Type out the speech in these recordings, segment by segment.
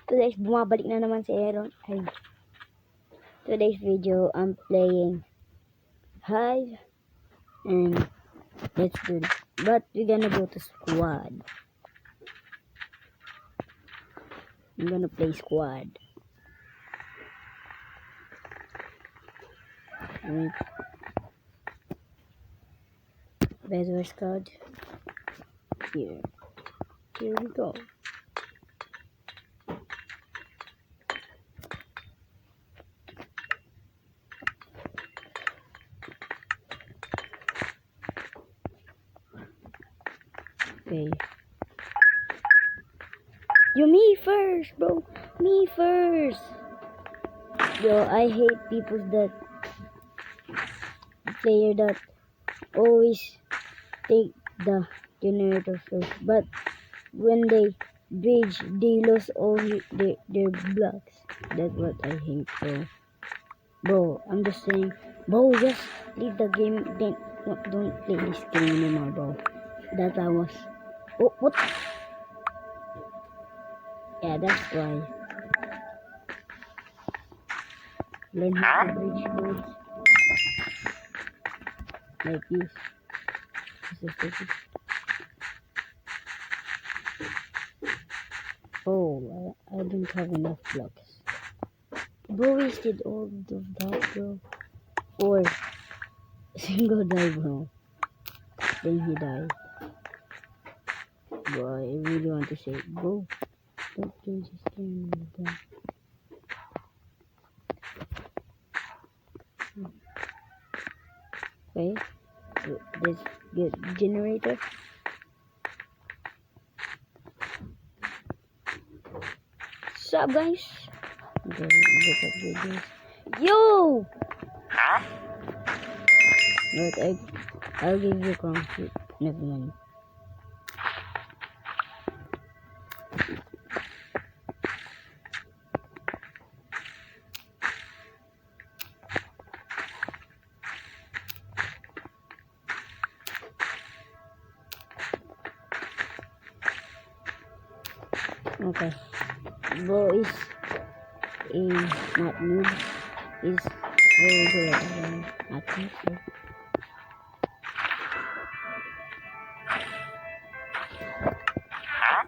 Guys, bumabalik na naman si Aaron. Hey. Today's video, I'm playing hive and that's good. But we're gonna go to squad. I'm gonna play squad. Wait. Better squad. Here we go. Okay. You me first, bro. Me first. Yo, I hate people that player that always take the generator first, but when they bridge, they lose all their blocks. That's what I hate, bro. I'm just saying, bro, just leave the game. Then don't play this game anymore, bro. That I was. Oh, what? Yeah, that's why. Learn how to bridge boats like this. Oh, I don't have enough blocks. Bro wasted all of that, bro. Or single die, bro. Then he died. Bro, I really want to say, bro, don't play this game again. Okay, let's get generator. Sup, guys? Yo! But I'll give you concrete. Never mind. Okay. Bro is not noob. Is very good at it.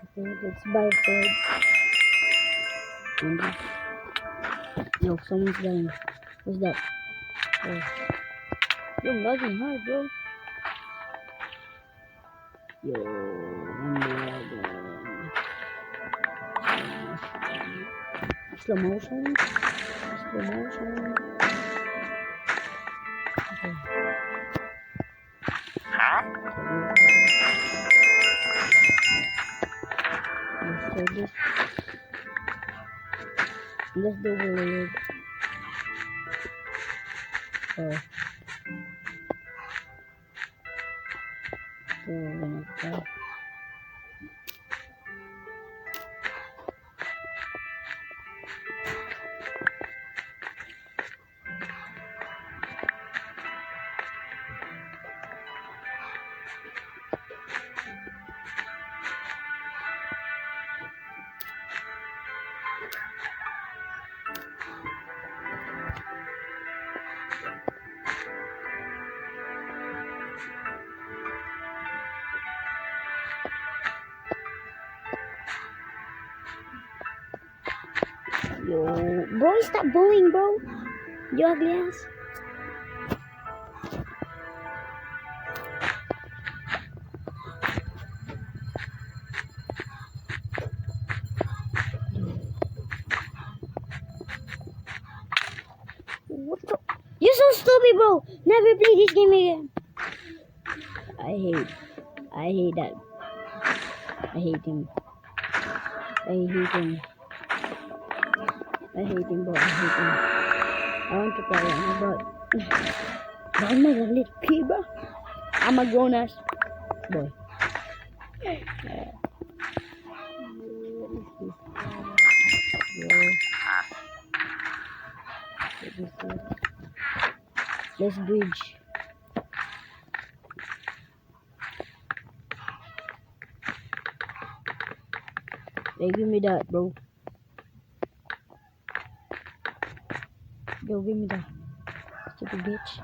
Okay, let's buy food. And no, someone's dying. What's that? Oh. You're lagging hard, bro. Yo, I'm lagging. Slow motion. Slow motion. Okay. Let's try this. Let's do weird. Oh. So we're gonna try. Yo, bro, stop booing, bro. You ugly ass. What the? You're so stupid, bro. Never play this game again. I hate that. I hate him. I hate him. I hate him, bro. I hate him. I want to play him, but I'm not a little kid, bro. I'm a grown ass boy. Let's bridge. Hey, give me that, bro. Yo, give me that. Stupid bitch.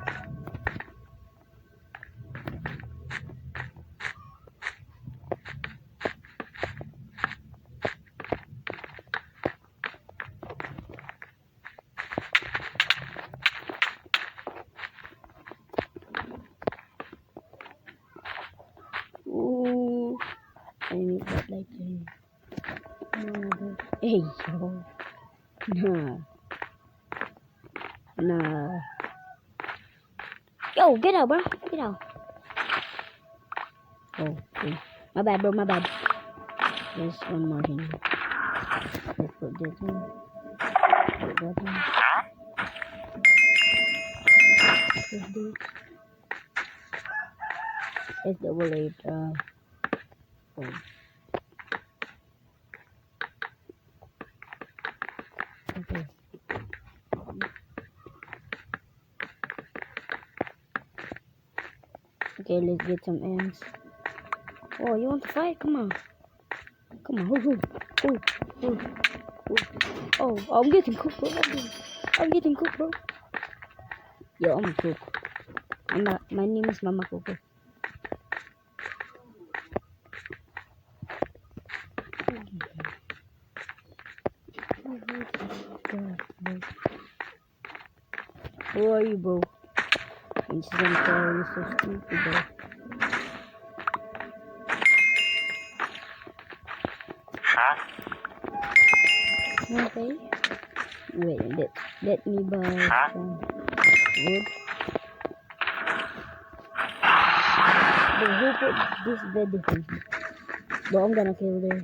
Ooh. I need that like hey yo. Nah. Nah. Yo, get out, bro. Get out. Oh, okay. My bad, bro. My bad. There's one more here. Let's put this in. Put that in. This dude. Let's double it. Oh. Okay. Okay, let's get some ants. Oh, you want to fight? Come on. Come on. Oh, I'm getting cooked, bro. I'm getting cooked, bro. Yo, I'm cooked. My name is Mama Coco. Who are you, bro? And she's gonna tell you so stupid, bro. Okay. Wait, let me buy some wood. But who put this bed differently? But I'm gonna kill there.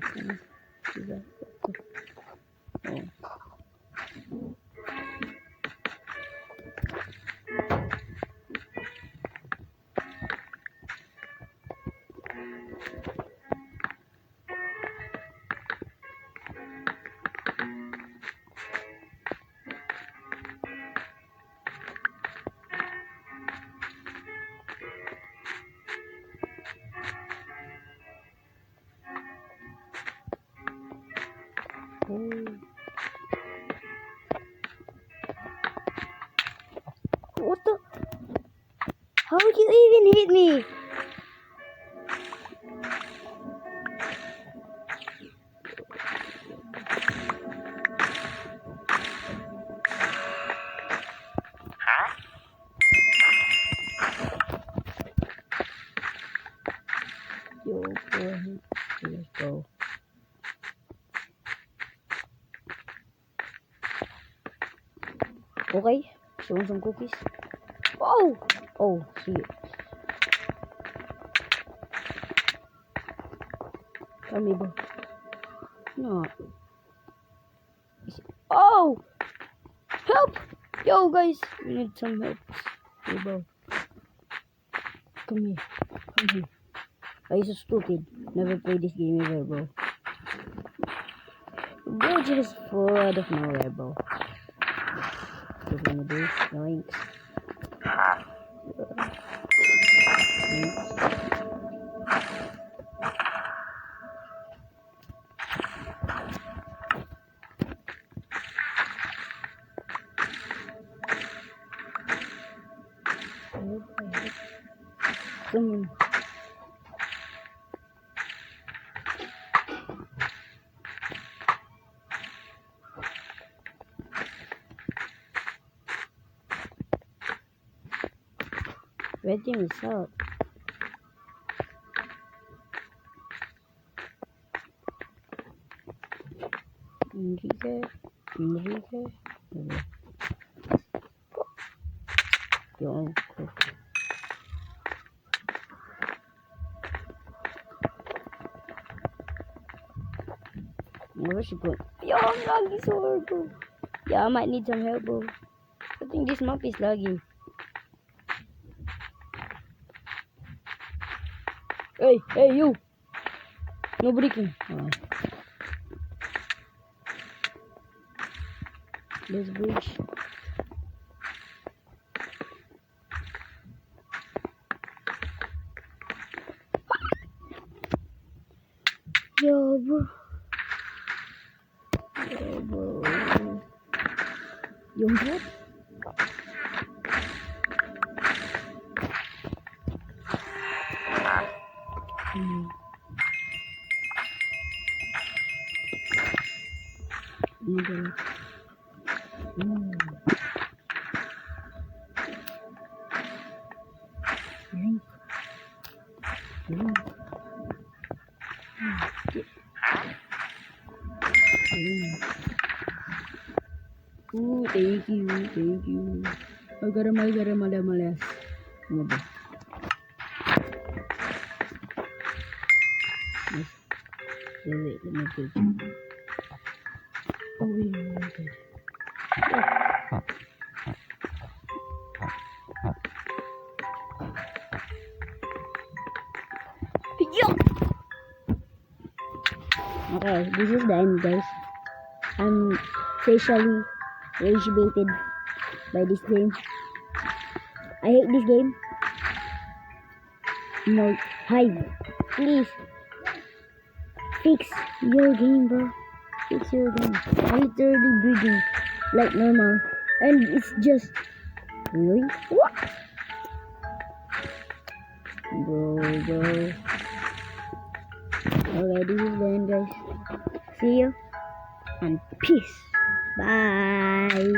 Oh. What the? How did you even hit me? Yo, go ahead. Let's go. Okay, she wants some cookies. Oh! Oh, see it. Come here, bro. No. Oh! Help! Yo, guys, we need some help. Hey, bro. Come here. Come here. Why are you so stupid? Never played this game ever, bro. Bro, just full out of nowhere, bro. What gonna do? Yoinks. Come on. Red team is out. Enrique. Yo, where's she going? Yo, I'm laggy so hard, bro. Yeah, I might need some help, bro. I think this map is laggy. Hey, you! Nobody can. This bridge. Yo, bro. Yo, bro. You what? my god. Drink. Drink. Oh, thank you. I got him, malas. Ano ba? Yes. Wait, let me take it. Oh, wait. Yo! Okay, this is the end, guys. I'm facially rage baited by this game. I hate this game. No, hive. Please. Fix your game, bro. Fix your game. I literally breathing like normal. And it's just... Really? What? Bro. Okay, this is the end, guys. See you. And peace. Bye.